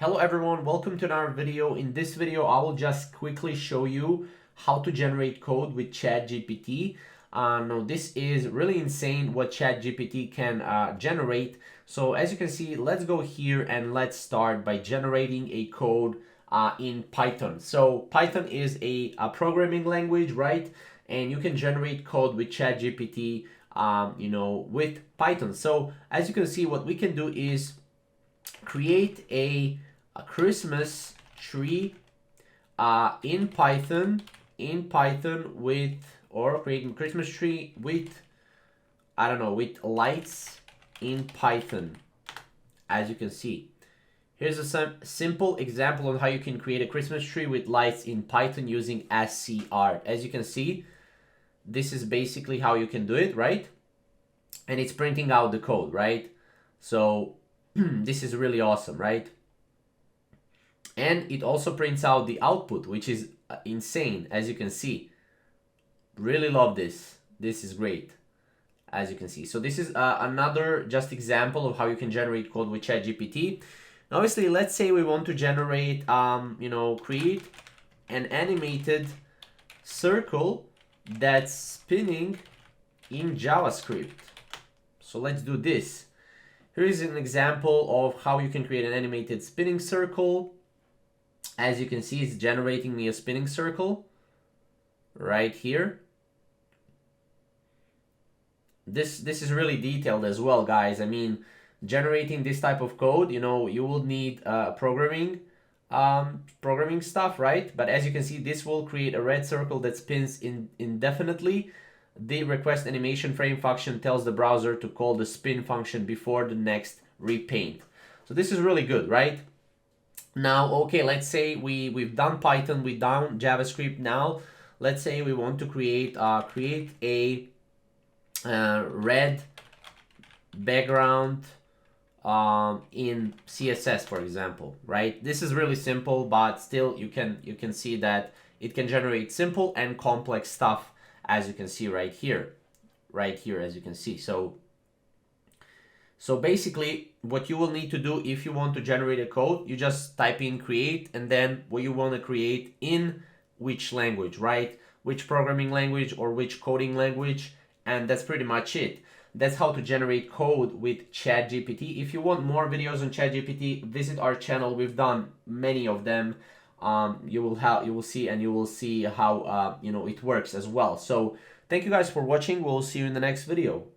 Hello everyone, welcome to another video. In this video, I will just quickly show you how to generate code with ChatGPT. Now this is really insane what ChatGPT can generate. So as you can see, let's go here and let's start by generating a code in Python. So Python is a programming language, right? And you can generate code with ChatGPT, with Python. So as you can see, what we can do is create a Christmas tree in Python with, or creating Christmas tree with, I don't know, with lights in Python. As you can see, here's a simple example on how you can create a Christmas tree with lights in Python using SCR. As you can see, this is basically how you can do it, right? And it's printing out the code, right? So this is really awesome, right? And it also prints out the output, which is insane, as you can see. Really love this. This is great, as you can see. So this is another just example of how you can generate code with ChatGPT. Obviously, let's say we want to generate, create an animated circle that's spinning in JavaScript. So let's do this. Here is an example of how you can create an animated spinning circle. As you can see, it's generating me a spinning circle right here. This is really detailed as well, guys. I mean, generating this type of code, you will need programming stuff, right? But as you can see, this will create a red circle that spins indefinitely. The request animation frame function tells the browser to call the spin function before the next repaint. So this is really good, right? Now, okay, let's say we've done Python, we've done JavaScript. Now, let's say we want to create a red background in CSS, for example, right? This is really simple, but still you can see that it can generate simple and complex stuff, as you can see right here, as you can see. So basically, what you will need to do if you want to generate a code, you just type in create and then what you want to create in which language, right? Which programming language or which coding language, and that's pretty much it. That's how to generate code with ChatGPT. If you want more videos on ChatGPT, visit our channel. We've done many of them. You will see how it works as well. So thank you guys for watching. We'll see you in the next video.